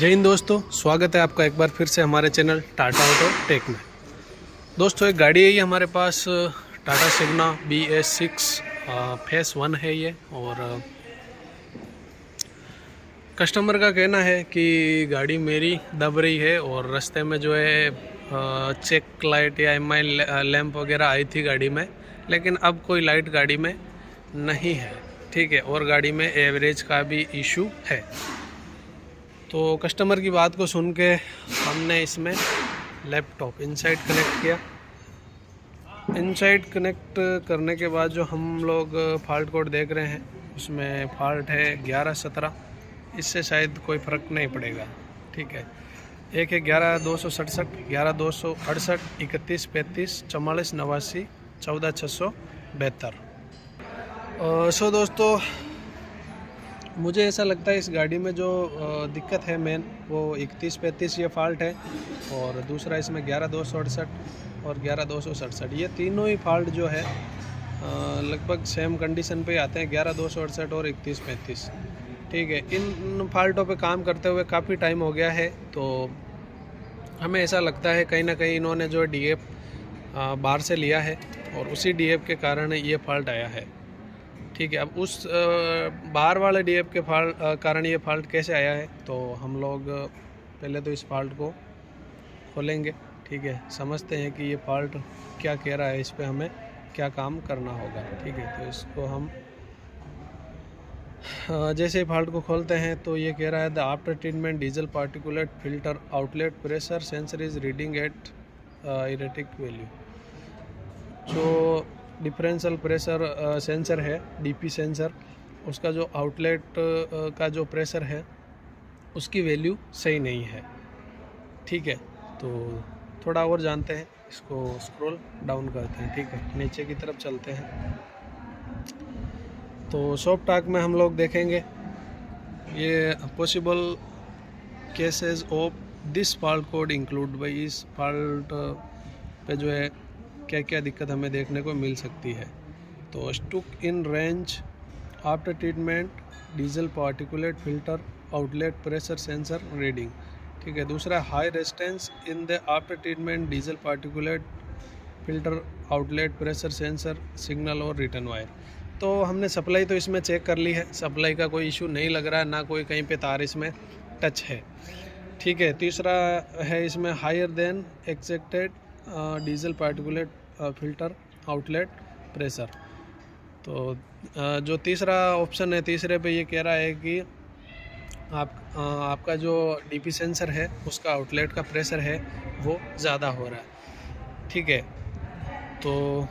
जय हिंद दोस्तों, स्वागत है आपका एक बार फिर से हमारे चैनल टाटा ऑटो टेक में। दोस्तों एक गाड़ी है ये हमारे पास, टाटा सिग्ना BS6 फेस 1 है ये। और कस्टमर का कहना है कि गाड़ी मेरी दब रही है और रास्ते में जो है चेक लाइट या MI लैंप वगैरह आई थी गाड़ी में, लेकिन अब कोई लाइट गाड़ी में नहीं है। ठीक है, और गाड़ी में एवरेज का भी इशू है। तो कस्टमर की बात को सुन के हमने इसमें लैपटॉप इनसाइड कनेक्ट किया। इनसाइड कनेक्ट करने के बाद जो हम लोग फॉल्ट कोड देख रहे हैं उसमें फॉल्ट है 1117। इससे शायद कोई फ़र्क नहीं पड़ेगा। ठीक है, एक है 11267, 11268, 3135, 4489, 14672। सो दोस्तों, मुझे ऐसा लगता है इस गाड़ी में जो दिक्कत है मेन वो 3135 ये फॉल्ट है, और दूसरा इसमें 11268 और 11267, ये तीनों ही फॉल्ट जो है लगभग सेम कंडीशन पे आते हैं, 11268 और 3135। ठीक है, इन फॉल्टों पे काम करते हुए काफ़ी टाइम हो गया है, तो हमें ऐसा लगता है कहीं ना कहीं इन्होंने जो DF बाहर से लिया है और उसी DF के कारण ये फॉल्ट आया है। ठीक है, अब उस बाहर वाले DF के कारण ये फॉल्ट कैसे आया है, तो हम लोग पहले तो इस फॉल्ट को खोलेंगे। ठीक है, समझते हैं कि ये फॉल्ट क्या कह रहा है, इस पे हमें क्या काम करना होगा। ठीक है, तो इसको हम जैसे ही फॉल्ट को खोलते हैं तो ये कह रहा है the after treatment diesel particulate filter outlet pressure sensor is reading at erratic value. जो डिफरेंशियल प्रेशर सेंसर है, DP सेंसर, उसका जो आउटलेट का जो प्रेशर है उसकी वैल्यू सही नहीं है। ठीक है, तो थोड़ा और जानते हैं, इसको स्क्रॉल डाउन करते हैं। ठीक है, नीचे की तरफ चलते हैं तो शॉप टॉक में हम लोग देखेंगे ये possible cases of this fault code include by. इस फॉल्ट पे जो है क्या क्या दिक्कत हमें देखने को मिल सकती है। तो stuck in range after treatment diesel particulate filter outlet pressure sensor reading. ठीक है, दूसरा high resistance in the after treatment diesel particulate filter outlet pressure sensor signal और रिटर्न वायर। तो हमने सप्लाई तो इसमें चेक कर ली है, सप्लाई का कोई इशू नहीं लग रहा है, ना कोई कहीं पे तार इसमें टच है। ठीक है, तीसरा है इसमें higher than accepted diesel particulate filter outlet pressure. तो जो तीसरा ऑप्शन है, तीसरे पे ये कह रहा है कि आपका जो DP सेंसर है उसका आउटलेट का प्रेशर है वो ज़्यादा हो रहा है। ठीक है, तो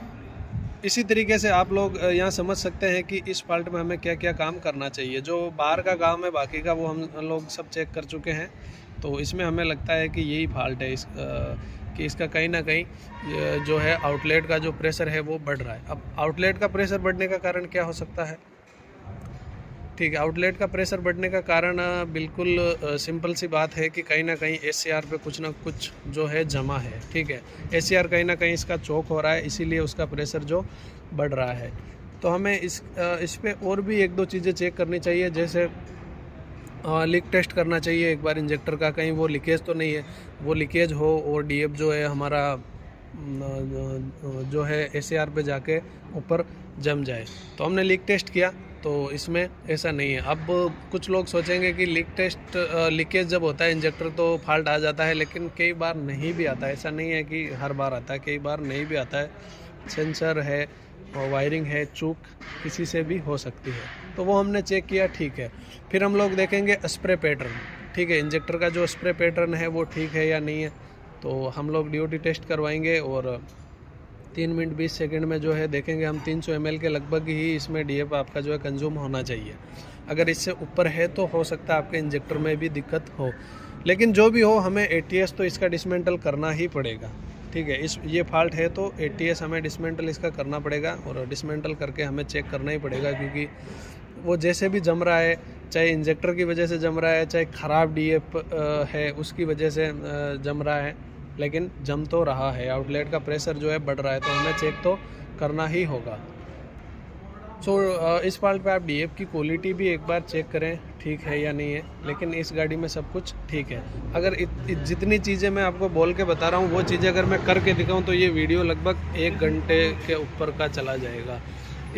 इसी तरीके से आप लोग यहाँ समझ सकते हैं कि इस फॉल्ट में हमें क्या क्या काम करना चाहिए। जो बाहर का काम है बाकी का वो हम लोग सब चेक कर चुके हैं, तो इसमें हमें लगता है कि यही फॉल्ट है कि इसका कहीं ना कहीं जो है आउटलेट का जो प्रेशर है वो बढ़ रहा है। अब आउटलेट का प्रेशर बढ़ने का कारण क्या हो सकता है? ठीक है, आउटलेट का प्रेशर बढ़ने का कारण बिल्कुल सिंपल सी बात है कि कहीं ना कहीं SCR पे कुछ ना कुछ जो है जमा है। ठीक है, SCR कहीं ना कहीं इसका चौक हो रहा है, इसीलिए उसका प्रेशर जो बढ़ रहा है। तो हमें इस पे और भी एक दो चीज़ें चेक करनी चाहिए, जैसे लीक टेस्ट करना चाहिए एक बार इंजेक्टर का, कहीं वो लीकेज तो नहीं है। वो लीकेज हो और DF जो है हमारा जो है SCR पे जाके ऊपर जम जाए। तो हमने लीक टेस्ट किया तो इसमें ऐसा नहीं है। अब कुछ लोग सोचेंगे कि लीकेज जब होता है इंजेक्टर तो फॉल्ट आ जाता है, लेकिन कई बार नहीं भी आता है। ऐसा नहीं है कि हर बार आता है, कई बार नहीं भी आता है। सेंसर है और वायरिंग है, चूक किसी से भी हो सकती है। तो वो हमने चेक किया। ठीक है, फिर हम लोग देखेंगे स्प्रे पैटर्न। ठीक है, इंजेक्टर का जो स्प्रे पैटर्न है वो ठीक है या नहीं है, तो हम लोग DOT टेस्ट करवाएंगे और 3 मिनट 20 सेकंड में जो है देखेंगे हम 300 ml के लगभग ही इसमें DF आपका जो है कंज्यूम होना चाहिए। अगर इससे ऊपर है तो हो सकता है आपके इंजेक्टर में भी दिक्कत हो, लेकिन जो भी हो हमें ATS तो इसका डिसमेंटल करना ही पड़ेगा। ठीक है, ये फॉल्ट है तो ATS हमें डिसमेंटल इसका करना पड़ेगा, और डिसमेंटल करके हमें चेक करना ही पड़ेगा, क्योंकि वो जैसे भी जम रहा है, चाहे इंजेक्टर की वजह से जम रहा है, चाहे ख़राब DF है उसकी वजह से जम रहा है, लेकिन जम तो रहा है। आउटलेट का प्रेशर जो है बढ़ रहा है, तो हमें चेक तो करना ही होगा। सो इस फॉल्ट पे आप डीएफ की क्वालिटी भी एक बार चेक करें ठीक है या नहीं है, लेकिन इस गाड़ी में सब कुछ ठीक है। अगर जितनी चीज़ें मैं आपको बोल के बता रहा हूँ वो चीज़ें अगर मैं करके दिखाऊँ तो ये वीडियो लगभग 1 घंटे के ऊपर का चला जाएगा।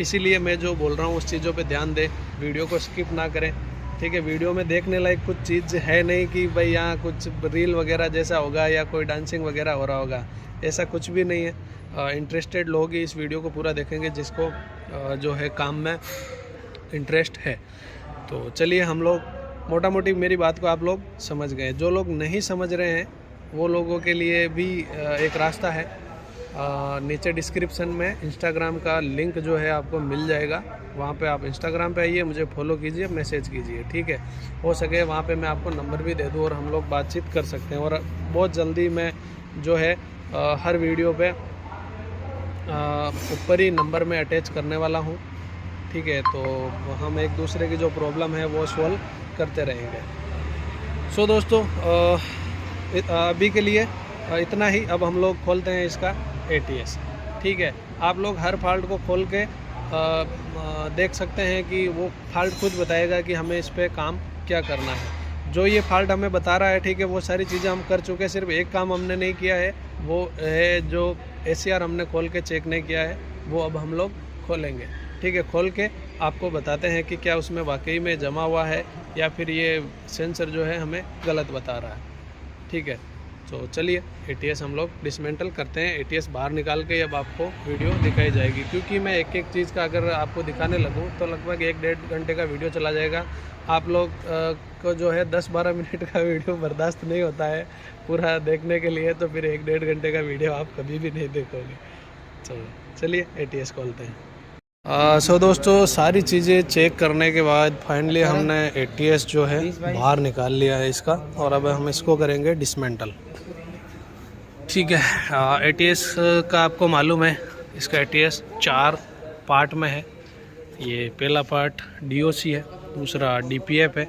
इसीलिए मैं जो बोल रहा हूँ उस चीज़ों पे ध्यान दें, वीडियो को स्किप ना करें, ठीक है। वीडियो में देखने लायक कुछ चीज़ है नहीं कि भाई यहाँ कुछ रील वगैरह जैसा होगा या कोई डांसिंग वगैरह हो रहा होगा, ऐसा कुछ भी नहीं है। इंटरेस्टेड लोग ही इस वीडियो को पूरा देखेंगे जिसको जो है काम में इंटरेस्ट है। तो चलिए हम लोग मोटा मोटी मेरी बात को आप लोग समझ गए। जो लोग नहीं समझ रहे हैं वो लोगों के लिए भी एक रास्ता है। नीचे डिस्क्रिप्शन में इंस्टाग्राम का लिंक जो है आपको मिल जाएगा, वहाँ पे आप इंस्टाग्राम पे आइए, मुझे फॉलो कीजिए, मैसेज कीजिए, ठीक है। हो सके वहाँ पे मैं आपको नंबर भी दे दूँ और हम लोग बातचीत कर सकते हैं। और बहुत जल्दी मैं जो है हर वीडियो पे ऊपर ही नंबर में अटैच करने वाला हूँ, ठीक है। तो हम एक दूसरे की जो प्रॉब्लम है वो सॉल्व करते रहेंगे। सो दोस्तों अभी के लिए इतना ही। अब हम लोग खोलते हैं इसका ATS, ठीक है। आप लोग हर फॉल्ट को खोल के देख सकते हैं कि वो फॉल्ट खुद बताएगा कि हमें इस पर काम क्या करना है। जो ये फॉल्ट हमें बता रहा है, ठीक है, वो सारी चीज़ें हम कर चुके हैं। सिर्फ एक काम हमने नहीं किया है, वो है जो ACR हमने खोल के चेक नहीं किया है, वो अब हम लोग खोलेंगे, ठीक है। खोल के आपको बताते हैं कि क्या उसमें वाकई में जमा हुआ है या फिर ये सेंसर जो है हमें गलत बता रहा है, ठीक है। तो चलिए ATS हम लोग डिसमेंटल करते हैं। ATS बाहर निकाल के अब आपको वीडियो दिखाई जाएगी, क्योंकि मैं एक एक चीज़ का अगर आपको दिखाने लगूँ तो लगभग 1-1.5 घंटे का वीडियो चला जाएगा। आप लोग को जो है 10-12 मिनट का वीडियो बर्दाश्त नहीं होता है पूरा देखने के लिए, तो फिर 1-1.5 घंटे का वीडियो आप कभी भी नहीं देखोगे। चलिए ATS खोलते हैं। सो दोस्तों सारी चीज़ें चेक करने के बाद फाइनली हमने ATS जो है बाहर निकाल लिया है इसका, और अब हम इसको करेंगे डिसमेंटल, ठीक है। ATS का आपको मालूम है, इसका ATS 4 पार्ट में है। ये पहला पार्ट DOC है, दूसरा DPF है,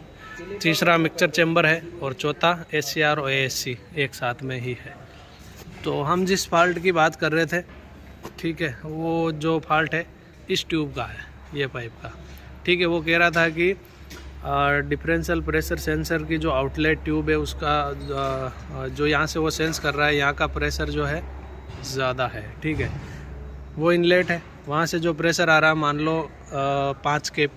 तीसरा मिक्सचर चैम्बर है और चौथा ACR और ASC एक साथ में ही है। तो हम जिस फॉल्ट की बात कर रहे थे, ठीक है, वो जो फॉल्ट है इस ट्यूब का है, ये पाइप का, ठीक है। वो कह रहा था कि डिफरेंशियल प्रेशर सेंसर की जो आउटलेट ट्यूब है उसका जो यहाँ से वो सेंस कर रहा है, यहाँ का प्रेशर जो है ज़्यादा है, ठीक है। वो इनलेट है, वहाँ से जो प्रेशर आ रहा है मान लो 5 के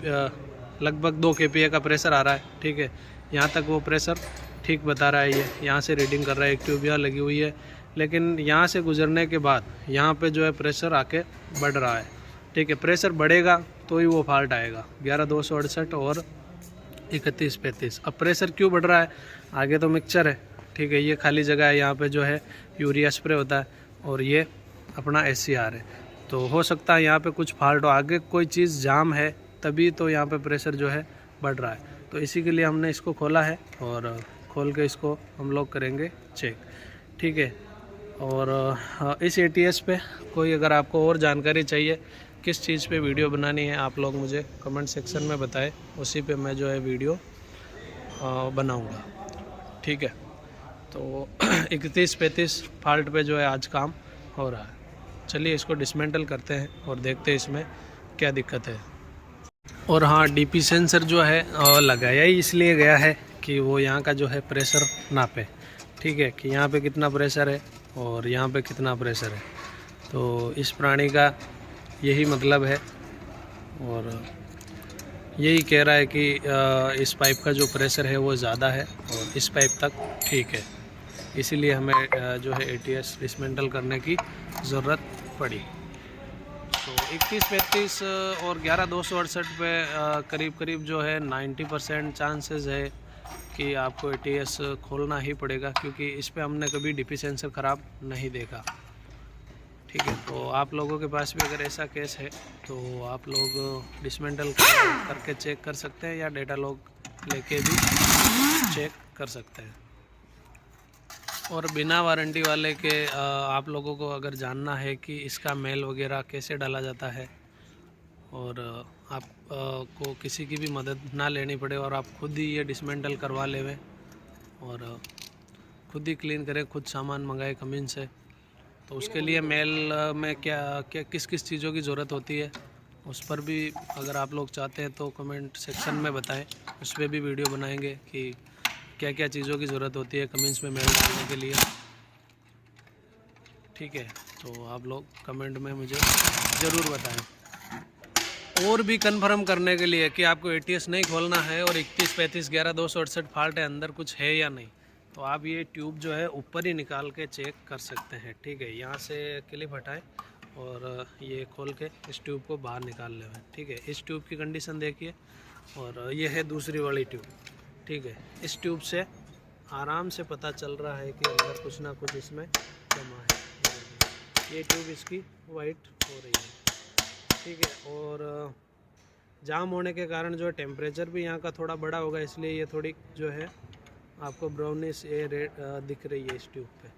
लगभग 2 kPa का प्रेशर आ रहा है, ठीक है। यहाँ तक वो प्रेशर ठीक बता रहा है, ये यहाँ से रीडिंग कर रहा है, एक ट्यूब यहाँ लगी हुई है। लेकिन यहाँ से गुजरने के बाद यहाँ पे जो है प्रेशर आके बढ़ रहा है, ठीक है। प्रेशर बढ़ेगा तो ही वो फॉल्ट आएगा। 11,268 और 31,35। अब प्रेशर क्यों बढ़ रहा है? आगे तो मिक्सचर है, ठीक है, ये खाली जगह है, यहाँ पे जो है यूरिया स्प्रे होता है और ये अपना ACR है। तो हो सकता है यहाँ पे कुछ फॉल्ट हो, आगे कोई चीज़ जाम है तभी तो यहाँ पे प्रेशर जो है बढ़ रहा है। तो इसी के लिए हमने इसको खोला है और खोल के इसको हम लोग करेंगे चेक, ठीक है। और इस ATS पे कोई अगर आपको और जानकारी चाहिए, किस चीज़ पे वीडियो बनानी है, आप लोग मुझे कमेंट सेक्शन में बताएं, उसी पे मैं जो है वीडियो बनाऊंगा, ठीक है। तो 31-35 फॉल्ट पे जो है आज काम हो रहा है। चलिए इसको डिसमेंटल करते हैं और देखते हैं इसमें क्या दिक्कत है। और हाँ, DP सेंसर जो है लगाया ही इसलिए गया है कि वो यहाँ का जो है प्रेशर नापे, ठीक है, कि यहाँ पे कितना प्रेशर है और यहाँ पे कितना प्रेशर है। तो इस प्राणी का यही मतलब है और यही कह रहा है कि इस पाइप का जो प्रेशर है वो ज़्यादा है और इस पाइप तक ठीक है। इसीलिए हमें जो है ATS डिसमेंटल करने की ज़रूरत पड़ी। तो 31-35 और 11,268 पे करीब करीब जो है 90% चांसेस है कि आपको ATS खोलना ही पड़ेगा, क्योंकि इस पे हमने कभी DP सेंसर ख़राब नहीं देखा, ठीक है। तो आप लोगों के पास भी अगर ऐसा केस है तो आप लोग डिसमेंटल करके चेक कर सकते हैं या डेटा लॉग लेके भी चेक कर सकते हैं। और बिना वारंटी वाले के आप लोगों को अगर जानना है कि इसका मेल वगैरह कैसे डाला जाता है और आप को किसी की भी मदद ना लेनी पड़े और आप खुद ही ये डिसमेंटल करवा लेवे और खुद ही क्लीन करें, खुद सामान मंगाए कमीन से, तो उसके लिए मेल में क्या क्या किस किस चीज़ों की ज़रूरत होती है उस पर भी अगर आप लोग चाहते हैं तो कमेंट सेक्शन में बताएं, उस पर भी वीडियो बनाएंगे कि क्या क्या चीज़ों की ज़रूरत होती है कमेंट्स में मेल डालने के लिए। ठीक है, तो आप लोग कमेंट में मुझे ज़रूर बताएं। और भी कंफर्म करने के लिए कि आपको ATS नहीं खोलना है और 31 35 11 268 फॉल्ट है, अंदर कुछ है या नहीं, तो आप ये ट्यूब जो है ऊपर ही निकाल के चेक कर सकते हैं। ठीक है, यहाँ से क्लिप हटाएं और ये खोल के इस ट्यूब को बाहर निकाल लें। ठीक है, इस ट्यूब की कंडीशन देखिए, और ये है दूसरी वाली ट्यूब। ठीक है, इस ट्यूब से आराम से पता चल रहा है कि अंदर कुछ ना कुछ इसमें जमा है। ये ट्यूब इसकी वाइट हो रही है। ठीक है, और जाम होने के कारण जो है टेम्परेचर भी यहाँ का थोड़ा बड़ा होगा, इसलिए ये थोड़ी जो है आपको ब्राउनिश ये रेड दिख रही है इस ट्यूब पे।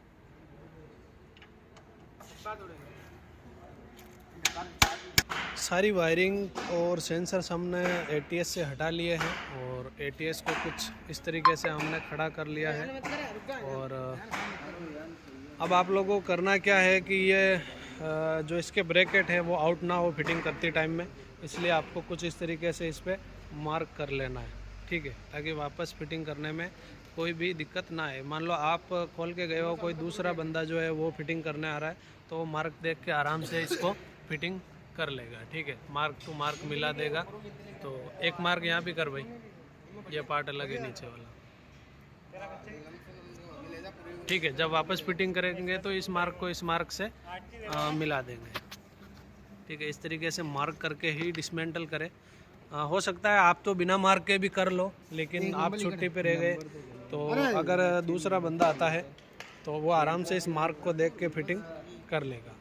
सारी वायरिंग और सेंसर्स हमने ATS से हटा लिए हैं और ATS को कुछ इस तरीके से हमने खड़ा कर लिया है। और अब आप लोगों को करना क्या है कि ये जो इसके ब्रैकेट है वो आउट ना हो फिटिंग करते टाइम में, इसलिए आपको कुछ इस तरीके से इस पर मार्क कर लेना है। ठीक है, ताकि वापस फिटिंग करने में कोई भी दिक्कत ना आए। मान लो आप खोल के गए हो, कोई दूसरा बंदा जो है वो फिटिंग करने आ रहा है, तो वो मार्क देख के आराम से इसको फिटिंग कर लेगा। ठीक है, मार्क टू मार्क मिला देगा। तो एक मार्क यहाँ भी कर भाई, ये पार्ट अलग है नीचे वाला। ठीक है, जब वापस फिटिंग करेंगे तो इस मार्क को इस मार्क से मिला देंगे। ठीक है, इस तरीके से मार्क करके ही डिसमेंटल करें। हो सकता है आप तो बिना मार्क के भी कर लो, लेकिन आप छुट्टी पे रह गए, तो अगर दूसरा बंदा आता है तो वो आराम से इस मार्क को देख के फिटिंग कर लेगा।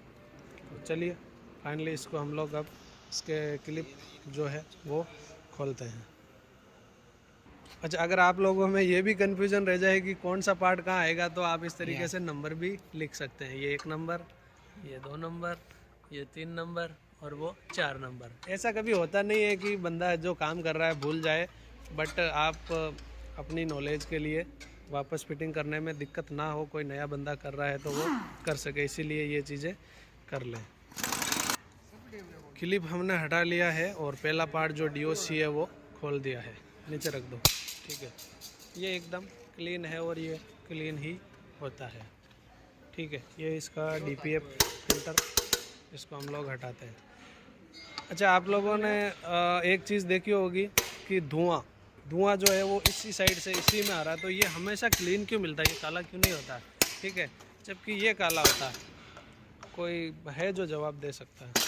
तो चलिए फाइनली इसको हम लोग अब इसके क्लिप जो है वो खोलते हैं। अच्छा, अगर आप लोगों में ये भी कन्फ्यूज़न रह जाए कि कौन सा पार्ट कहाँ आएगा, तो आप इस तरीके से नंबर भी लिख सकते हैं। ये 1 नंबर, ये 2 नंबर, ये 3 नंबर और वो 4 नंबर। ऐसा कभी होता नहीं है कि बंदा जो काम कर रहा है भूल जाए, बट आप अपनी नॉलेज के लिए वापस फिटिंग करने में दिक्कत ना हो, कोई नया बंदा कर रहा है तो वो कर सके, इसीलिए ये चीज़ें कर लें। क्लिप हमने हटा लिया है और पहला पार्ट जो DOC है वो खोल दिया है। नीचे रख दो। ठीक है, ये एकदम क्लीन है और ये क्लीन ही होता है। ठीक है, ये इसका DPF फिल्टर, इसको हम लोग हटाते हैं। अच्छा, आप लोगों ने एक चीज़ देखी होगी कि धुआं जो है वो इसी साइड से इसी में आ रहा है, तो ये हमेशा क्लीन क्यों मिलता है, ये काला क्यों नहीं होता है? ठीक है, जबकि ये काला होता है। कोई है जो जवाब दे सकता है?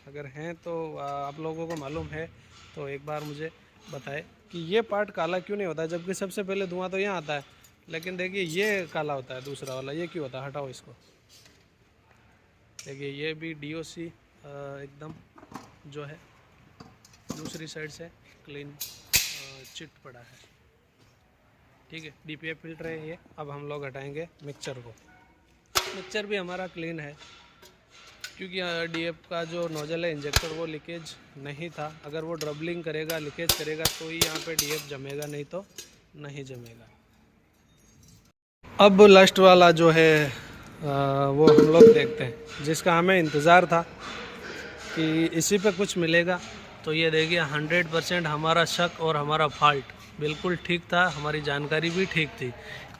अगर हैं तो आप लोगों को मालूम है तो एक बार मुझे बताएं कि ये पार्ट काला क्यों नहीं होता है, जबकि सबसे पहले धुआं तो यहाँ आता है, लेकिन देखिए ये काला होता है दूसरा वाला, ये क्यों होता है? हटाओ इसको। देखिए ये भी DOC एकदम जो है दूसरी साइड से क्लीन चिट पड़ा है। ठीक है, DPF फिल्टर है ये। अब हम लोग हटाएंगे मिक्सचर को। मिक्सचर भी हमारा क्लीन है, क्योंकि DF का जो नोजल है इंजेक्टर वो लीकेज नहीं था। अगर वो ड्रबलिंग करेगा, लीकेज करेगा तो ही यहाँ पे DF जमेगा, नहीं तो नहीं जमेगा। अब लास्ट वाला जो है वो हम लोग देखते हैं, जिसका हमें इंतज़ार था कि इसी पे कुछ मिलेगा। तो ये देखिए 100% हमारा शक और हमारा फॉल्ट बिल्कुल ठीक था, हमारी जानकारी भी ठीक थी।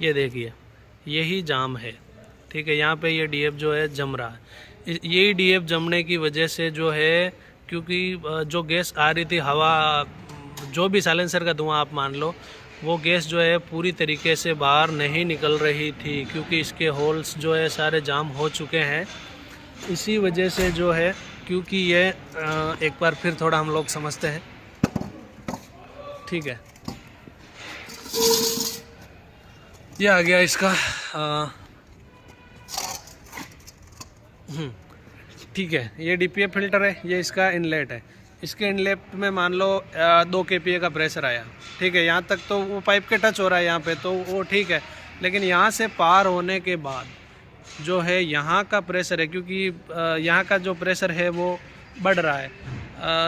ये देखिए यही जाम है। ठीक है, यहाँ पे ये DF जो है जम रहा है। यही DF जमने की वजह से जो है, क्योंकि जो गैस आ रही थी, हवा, जो भी साइलेंसर का धुआं आप मान लो, वो गैस जो है पूरी तरीके से बाहर नहीं निकल रही थी, क्योंकि इसके होल्स जो है सारे जाम हो चुके हैं। इसी वजह से जो है, क्योंकि ये एक बार फिर थोड़ा हम लोग समझते हैं। ठीक है, ये आ गया इसका ठीक है, ये DPF फिल्टर है, ये इसका इनलेट है। इसके इनलेट में मान लो 2 kPa का प्रेशर आया। ठीक है, यहाँ तक तो वो पाइप के टच हो रहा है यहाँ पे, तो वो ठीक है। लेकिन यहाँ से पार होने के बाद जो है यहाँ का प्रेशर है, क्योंकि यहाँ का जो प्रेशर है वो बढ़ रहा है,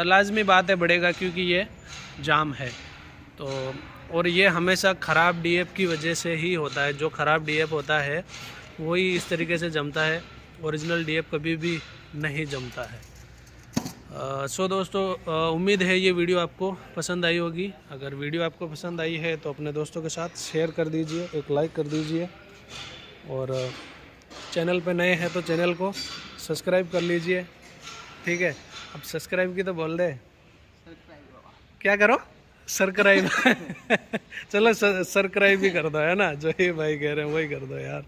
लाजमी बात है बढ़ेगा, क्योंकि ये जाम है। तो और ये हमेशा ख़राब DF की वजह से ही होता है। जो ख़राब DF होता है वही इस तरीके से जमता है, ओरिजिनल DF कभी भी नहीं जमता है। सो दोस्तों, उम्मीद है ये वीडियो आपको पसंद आई होगी। अगर वीडियो आपको पसंद आई है तो अपने दोस्तों के साथ शेयर कर दीजिए, एक लाइक कर दीजिए, और चैनल पे नए हैं तो चैनल को सब्सक्राइब कर लीजिए। ठीक है, अब सब्सक्राइब की तो बोल दे, क्या करो, सब्सक्राइब चलो सब्सक्राइब भी कर दो, है ना, जो ये भाई कह रहे हैं वही कर दो यार।